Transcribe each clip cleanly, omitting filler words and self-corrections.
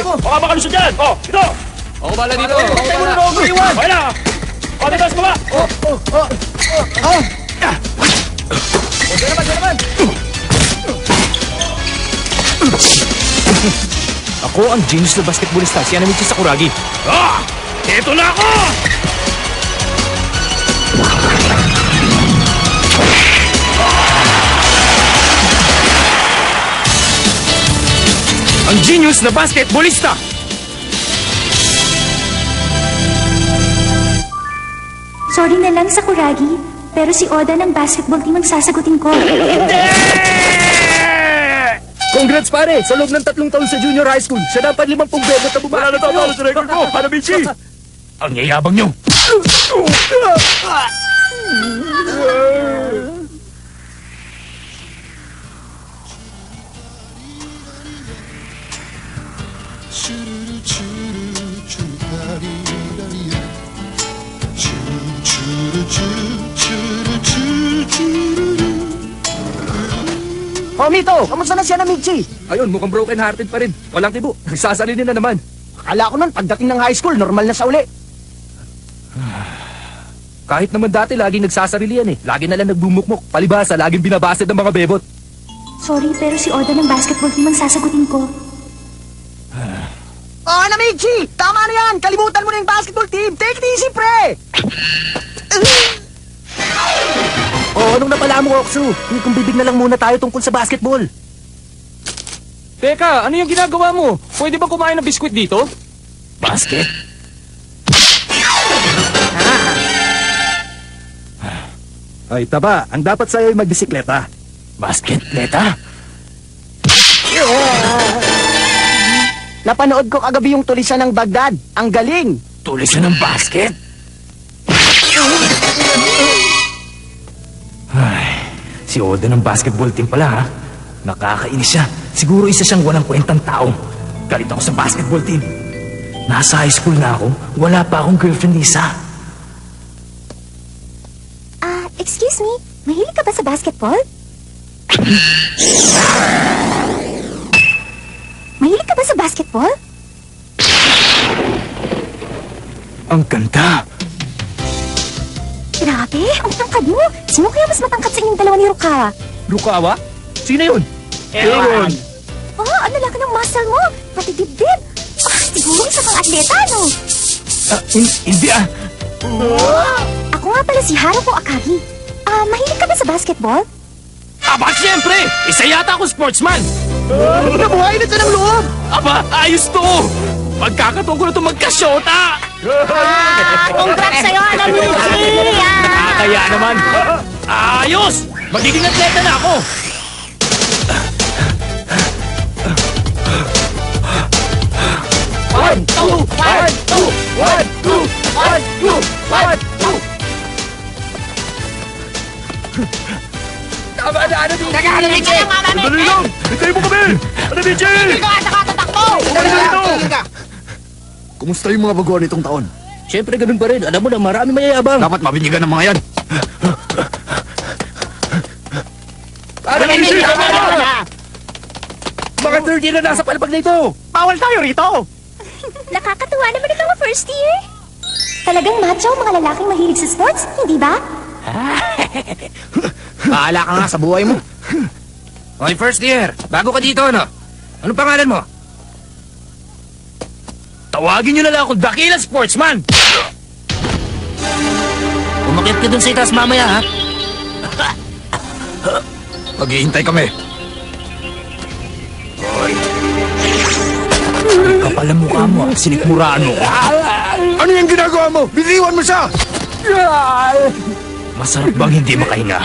Baka makalusot yan! Ito! Ako bala dito. Tayo mo na ako! Iwan! Okay na! Dito sa baba! Diyan naman! Ako ang genius na basketballista, si Anamichi Sakuragi. Ito na ako! Ang genius na basketballista! Sorry na lang, Sakuragi. Pero si Oda ng basketball team ang sasagutin ko. Congrats pare! Sa loob ng 3 taon sa junior high school, siya dapat 50 bebot na bumati. Wala na tao sa record ko! Hanamichi! Ang yayabang nyo! Oh, Mito! Kamusta na siya na Michi? Ayun, mukhang broken hearted pa rin. Walang tibo. Nagsasarili na naman. Akala ko nun, pagdating ng high school, normal na sa uli. Kahit naman dati, laging nagsasarili yan eh. Lagi na lang nagbumukmok. Palibasa, laging binabasad ng mga bebot. Sorry, pero si Oda ng basketball team ang sasagutin ko. Oh, Namichi! Tama na yan! Kalimutan mo na yung basketball team! Take it easy, pre! Oh, anong napala mo, Oksu? Kung bibig na lang muna tayo tungkol sa basketball. Teka, ano yung ginagawa mo? Pwede ba kumain ng biskwit dito? Basket? Ay, taba. Ang dapat sa'yo ay magbisikleta. Basketleta? Napanood ko kagabi yung tulisan ng Baghdad. Ang galing! Tulis siya ng basket? Ay, si Oda ng basketball team pala ha. Nakakainis siya. Siguro isa siyang walang kwentang tao. Galit ako sa basketball team. Nasa high school na ako, wala pa akong girlfriend, Lisa. Excuse me, mahilig ka ba sa basketball? Mahilig ka ba sa basketball? Ang ganda. Grabe, ang tangkad mo. Sino kaya mas matangkad sa inyong dalawa ni Rukawa? Rukawa? Sino yun? Aaron! Ang lalaki ng muscle mo, pati dibdib. Siguro isa kang atleta, no? Hindi ah. Ako nga pala si Haruko Akagi. Mahilig ka ba sa basketball? Aba, siyempre! Isa yata ako sportsman! Nabuhay na siya ng loob! Aba, ayos to! Pagkakataon ko na ito magkasyota! Congrats sa'yo, Anamichi! Nakakaya naman! Ayos! Magiging atleta na ako! One, two! Tama na, Anamichi! Teka, Namichi! Dali lang! Hintayin mo kami! Hanamichi! Nakatatakbo! Kumusta yung mga baguhan nitong taon? Siyempre, ganun pa rin. Alam mo na, marami mayayabang. Dapat mabinyagan ng mga yan. Anamichi! Mga third year na nasa palapag na ito. Bawal tayo rito! Nakakatuwa naman ang mga first year. Talagang macho ang mga lalaking mahilig sa sports, hindi ba? Bahala ka nga sa buhay mo. Hoy, first year! Bago ka dito, ano? Anong pangalan mo? Tawagin nyo na lang akong Dakila Sportsman! Umakit ka dun sa itaas mamaya, ha? Maghihintay kami. Kapal ang mukha mo, sinikmuraan mo. Ano yung ginagawa mo? Bitiwan mo siya! Masarap bang hindi makahinga?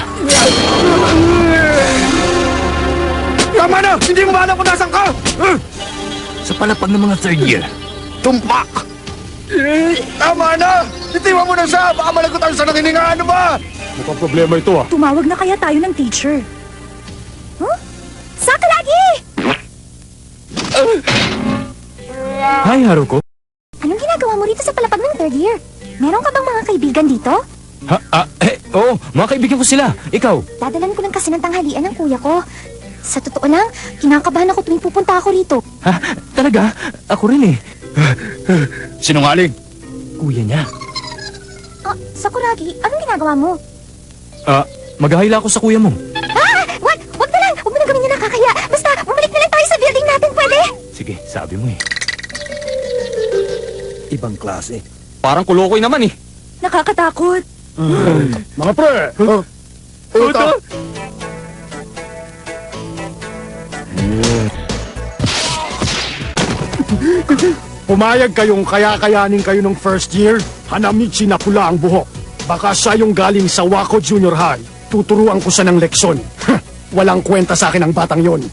Tama na! Hindi mo ba alam kung nasan ka? Sa palapag ng mga third year. Tumpak! Tama na! Bitiwan mo na siya! Baka malagutan sa nangininga! Ano ba? Mukhang problema ito ah. Tumawag na kaya tayo ng teacher. Huh? Sakuragi! Hi, Haruko. Anong ginagawa mo rito sa palapag ng third year? Meron ka bang mga kaibigan dito? Oo, mga kaibigan ko sila. Ikaw? Dadalan ko lang kasi ng tanghalian ng kuya ko. Sa totoo lang, kinakabahan ako tuwing pupunta ako rito. Ha? Talaga? Ako rin eh. Sinungaling. Kuya niya. Ah, Sakuragi, anong ginagawa mo? Maghahila ako sa kuya mo. Ah! Wag na lang! Huwag mo na gawin yung nakakaya! Basta, bumalik na lang tayo sa building natin, pwede? Sige, sabi mo eh. Ibang klase. Parang kulokoy naman eh. Nakakatakot. Mga pre. Ito. Pumayag kayong kaya-kayanin kayo ng first year, Hanamichi na pula ang buhok. Baka siya yung galing sa Wako Junior High. Tuturuan ko siya ng leksyon. Walang kwenta sa akin ang batang yon.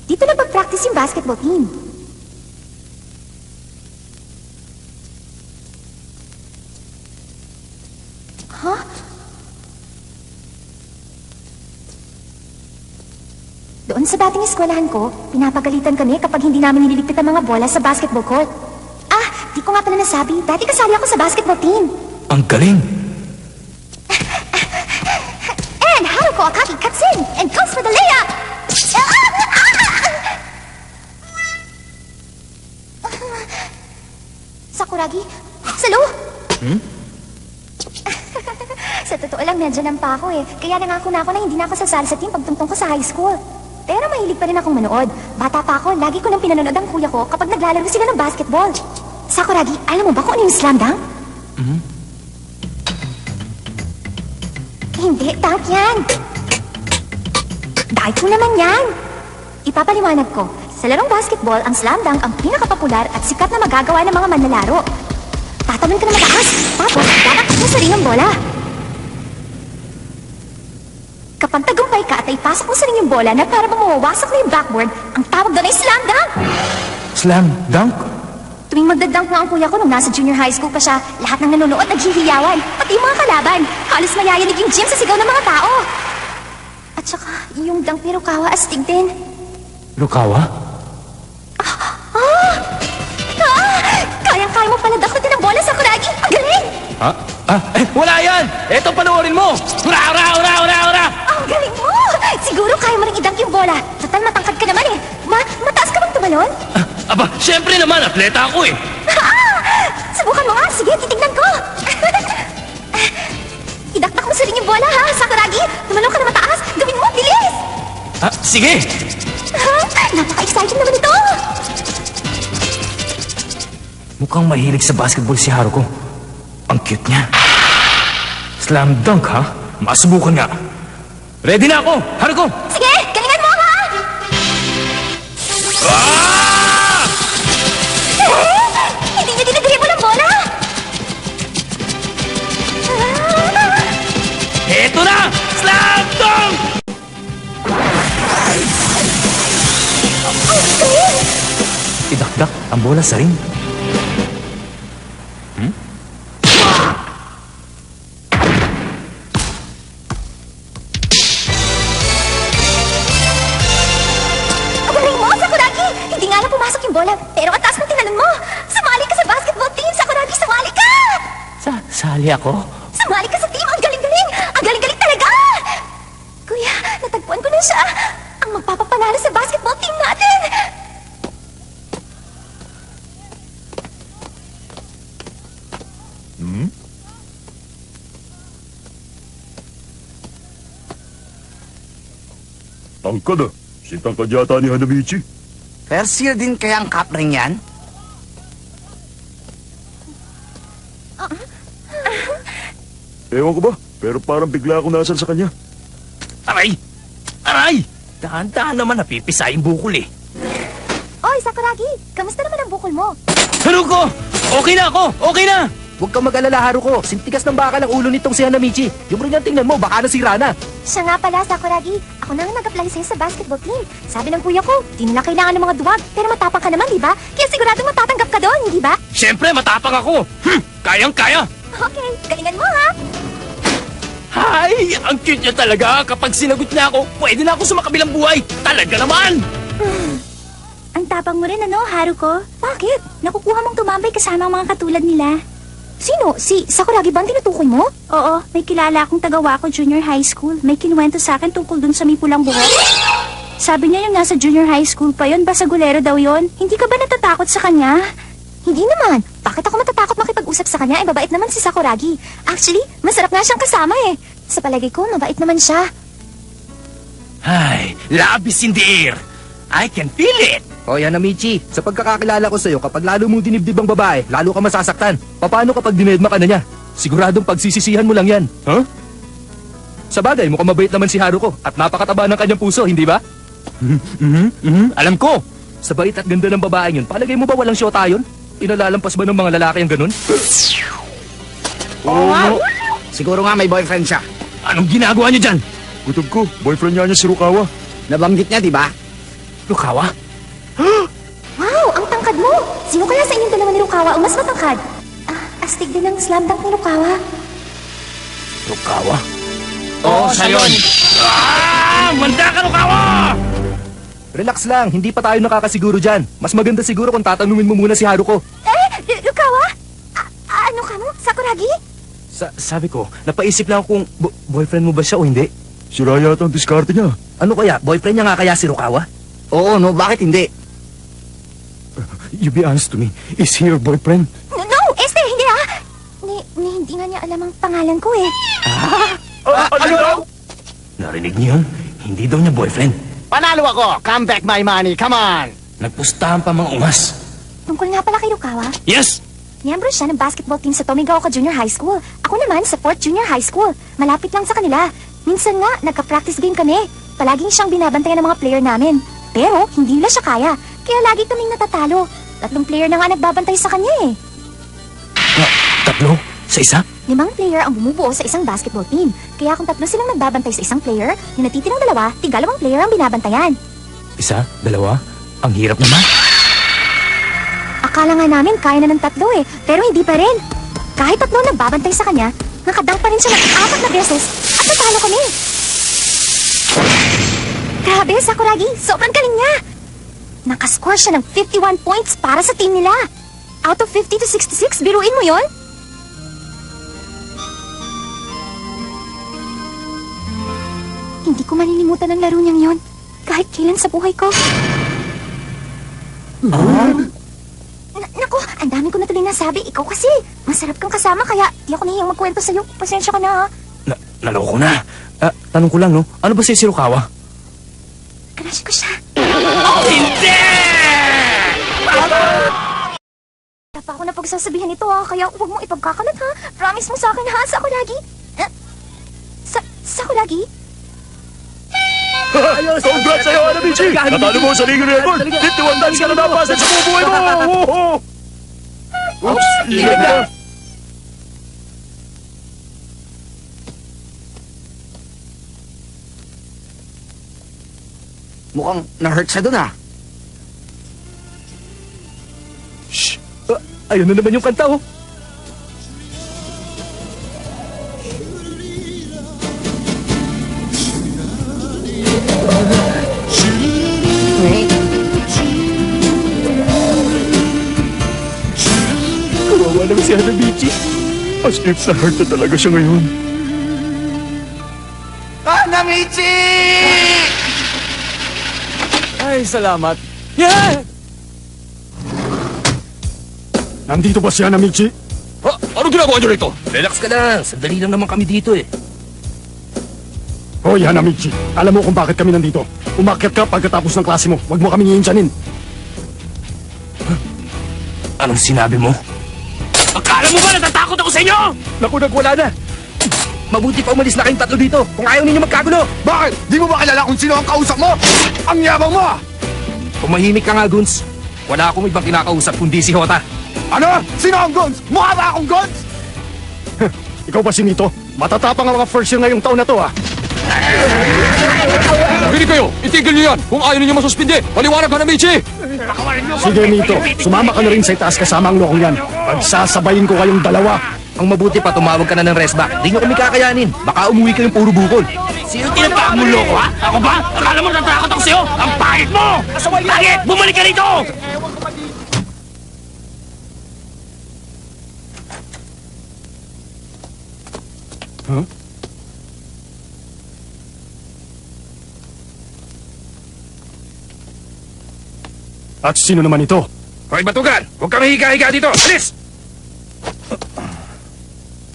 Dito na mag-practice yung basketball team. Huh? Doon sa dating eskwelahan ko, pinapagalitan kami kapag hindi namin nililigpit ang mga bola sa basketball court. Ah, di ko nga pala nasabi. Dati kasali ako sa basketball team. Ang galing! And Haruko Akagi cuts in and goes for the layup! Sakuragi? Salu? Sa totoo lang, medyo nampa ako eh. Kaya nangako na ako na hindi na ako sasali sa team pagtungtong ko sa high school. Pero mahilig pa rin akong manood. Bata pa ako, lagi ko nang pinanonood ang kuya ko kapag naglalaro sila ng basketball. Sakuragi, alam mo ba kung ano yung slam dunk? Hindi, dunk yan. Dahil ko naman yan. Ipapaliwanag ko. Sa larong basketball, ang slam dunk ang pinakapopular at sikat na magagawa ng mga manlalaro. Tatalon ka na mataas, tapos dadakot mo sa ring ang bola. Kapag tagumpay ka at ipasok mo sa ring yung bola na para mawawasak na yung backboard, ang tawag doon ay slam dunk! Slam dunk? Tuwing magdadunk na ang kuya ko nung nasa junior high school pa siya, lahat ng nanonood naghihiyawan, pati yung mga kalaban. Halos mayayanig yung gym sa sigaw ng mga tao. At saka, yung dunk ni Rukawa astig din. Rukawa? Kayang-kaya mo pala dakutin ang bola, Sakuragi! Ang galing! Wala yan! Eto, panoorin mo! Hura, hura, hura, hura, hura! Ang galing mo! Siguro kaya mo rin idunk yung bola. Total, matangkad ka naman eh. Mataas ka bang tumalon? Aba, syempre naman, atleta ako eh! Subukan mo nga. Sige, titignan ko. Idakdak mo sa ring yung bola, ha, Sakuragi? Tumalon ka na mataas. Gawin mo, bilis! Sige! Napaka-exciting naman ito! Mukhang mahilig sa basketball si Haruko. Ang cute niya. Slam dunk, ha? Masubukan nga. Ready na ako, Haruko! Sige, galingan mo, ha? Hindi niya dinadribble ang bola! Eto na! Slam dunk! Idakdak ang bola sa ring. Ang galing mo, Sakuragi! Hindi nga lang pumasok yung bola, pero ang taas ng tinalon mo! Sumali ka sa basketball team, Sakuragi! Sumali ka! Sali ako? Sumali ka sa team! Ang galing-galing! Ang galing-galing talaga! Kuya, natagpuan ko na siya! Ang magpapapanalo sa basketball team natin! Tangkad ah. Sintangkad yata ni Hanamichi. First year din kaya ang cup ring yan? Ewan ko ba, pero parang bigla akong nasan sa kanya. Aray! Aray! Dahan-dahan naman napipisa yung bukol eh. Oy, Sakuragi! Kamusta naman ang bukol mo? Haruko! Okay na ako! Okay na! Huwag kang mag-alala, Haruko. Sintigas ng baka ng ulo nitong si Hanamichi. Yung ring ang tingnan mo, baka nasira na. Siya nga pala, Sakuragi. Ako na nga nag-apply sa'yo sa basketball team. Sabi ng kuya ko, di nila kailangan ng mga duwag. Pero matapang ka naman, di ba? Kaya siguradong matatanggap ka doon, di ba? Siyempre, matapang ako! Kayang-kaya! Okay, galingan mo, ha? Hay! Ang cute niya talaga! Kapag sinagot niya ako, pwede na ako sa makabilang buhay! Talaga naman! Ang tapang mo rin, ano, Haruko? Bakit? Nakukuha mong tumambay kasama ang mga katulad nila. Sino? Si Sakuragi ba ang tinutukoy mo? Oo, may kilala akong taga Wako Junior High School. May kinuwento sa akin tungkol dun sa may pulang buhok. Sabi niya yung nasa junior high school pa yon, basagulero daw yon. Hindi ka ba natatakot sa kanya? Hindi naman. Bakit ako matatakot makipag-usap sa kanya? Mabait naman si Sakuragi. Actually, masarap nga siyang kasama eh. Sa palagay ko, mabait naman siya. Ay, labis in the air. I can feel it. O yan na, Michi. Sa pagkakakilala ko sa'yo, kapag lalo mo dinibdib ang babae, lalo ka masasaktan. Paano kapag dinedma ka na niya? Siguradong pagsisisihan mo lang yan. Ha? Sa bagay, mukhang mabait naman si Haruko at napakataba ng kanyang puso, hindi ba? Alam ko. Sa bait at ganda ng babaeng yun, palagay mo ba walang syota yun? Inalalampas ba ng mga lalaki ang ganun? Siguro nga may boyfriend siya. Anong ginagawa niyo dyan? Kutob ko, boyfriend niya si Rukawa. Nabanggit niya, di ba? Rukawa? Wow, ang tangkad mo! Sino kaya sa inyong dalawa ni Rukawa ang mas matangkad? Astig din ang slam dunk ni Rukawa. Rukawa? Oo, siya yun. Manda ka, Rukawa! Relax lang, hindi pa tayo nakakasiguro dyan. Mas maganda siguro kung tatanungin mo muna si Haruko. Rukawa? Ano ka mo? Sakuragi? Sabi ko, napaisip lang kung boyfriend mo ba siya o hindi. Sira yata ang diskarte niya. Ano kaya? Boyfriend niya nga kaya si Rukawa? Oo, no, bakit hindi? You be honest to me. Is he your boyfriend? No, hindi ah! Hindi nga niya alam ang pangalan ko eh. Ano? Narinig niyo yun? Hindi daw niya boyfriend. Panalo ako! Come back my money, come on! Nagpustahan pa mga ungas. Tungkol nga pala kay Rukawa, Yes! miyembro siya ng basketball team sa Tomigaoka Junior High School. Ako naman sa 4th Junior High School. Malapit lang sa kanila. Minsan nga, nagka-practice game kami. Palaging siyang binabantayan ng mga player namin. Pero, hindi nila siya kaya. Kaya lagi kaming natatalo. 3 player na nga nagbabantay sa kanya eh. Tatlo? Sa isa? 5 player ang bumubuo sa isang basketball team. Kaya kung 3 silang nagbabantay sa isang player, yung natitirang 2, 2 player ang binabantayan. Isa? Dalawa? Ang hirap naman. Akala nga namin kaya na ng 3 eh, pero hindi pa rin. Kahit 3 nagbabantay sa kanya, nakadang pa rin siya ng 4 na beses at natalo kami. Grabe, Sakuragi, sobrang galing niya. Nakascore siya ng 51 points para sa team nila. Out of 50 to 66, biruin mo yon? Hindi ko malilimutan ang laro niyang yon, kahit kailan sa buhay ko. Naku, ang dami ko na tuloy nasabi. Ikaw kasi, masarap kang kasama kaya di ako nahiyang magkwento sa'yo. Pasensya ka na ha. Naloko ko na. Tanong ko lang no, ano ba si Rukawa? Crush ko siya. Hindi! Wala pa ako na pagsasabihan ito ha, kaya huwag mo ipagkakalat ha. Promise mo sa akin ha, Sakuragi. Sakuragi? Congrats sa'yo, Anamichi! Natalo mo sa Liga Record! 51 times ka na napasan sa bubuhay mo! Oops, ingat ka! Mukhang na-hurt siya dun ah. Shh! Ayun na naman yung kanta oh. Kawawa naman si Hanabichi. As if na-hurt na talaga siya ngayon. Hanamichi! Ay, salamat. Nandito ba si Hanamichi? Anong ginagawa niyo rito? Relax ka lang. Sandali lang naman kami dito eh. Hoy, Hanamichi. Alam mo kung bakit kami nandito. Umakyat ka pagkatapos ng klase mo. Huwag mo kami iinsanin. Anong sinabi mo? Akala mo ba natatakot ako sa inyo? Naku, nagwala na. Mabuti pa umalis na kayong 3 dito kung ayaw ninyo magkagulo. Bakit? Di mo ba kilala kung sino ang kausap mo? Ang yabang mo! Pumahimik ka nga, Guns. Wala akong ibang kinakausap kundi si Hota. Ano? Sino ang Gons? Mukha ba akong Gons? Ikaw ba si Mito? Matatapang ang mga first year ngayong taon na to ah. Makinig kayo! Itigil niyo yan! Kung ayaw ninyo masuspindi, paliwanag ka na, Michi! Sige, Mito. Sumama ka na rin sa itaas kasama ang lokong yan. Pagsasabayin ko kayong dalawa. Ang mabuti pa, tumawag ka na ng restback. Di nyo kami kakayanin. Baka umuwi kayong puro bukol. Sino tinatawag mo loko, ha? Ako ba? Akala mo natatakot ako sa'yo? Ang pangit mo! Bakit? Bumalik ka rito! At sino naman ito? Hoy, Batugan! Huwag kang higa-higa dito! Alis!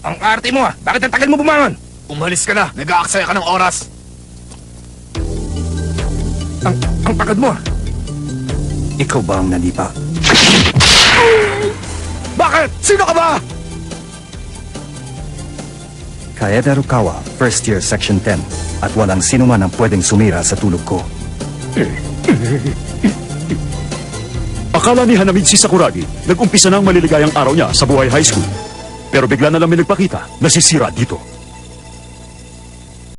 Ang arte mo ah! Bakit ang tagal mo bumangon? Umalis ka na. Nag-aaksaya ka ng oras. Ang pagod mo ah! Ikaw ba ang nanipa? Bakit? Sino ka ba? Kaede Rukawa, first year, section 10. At walang sino man ang pwedeng sumira sa tulog ko. Akala ni Hanamichi Sakuragi, nag-umpisa na ang maliligayang araw niya sa buhay high school. Pero bigla na lang may nagpakita, nasisira dito.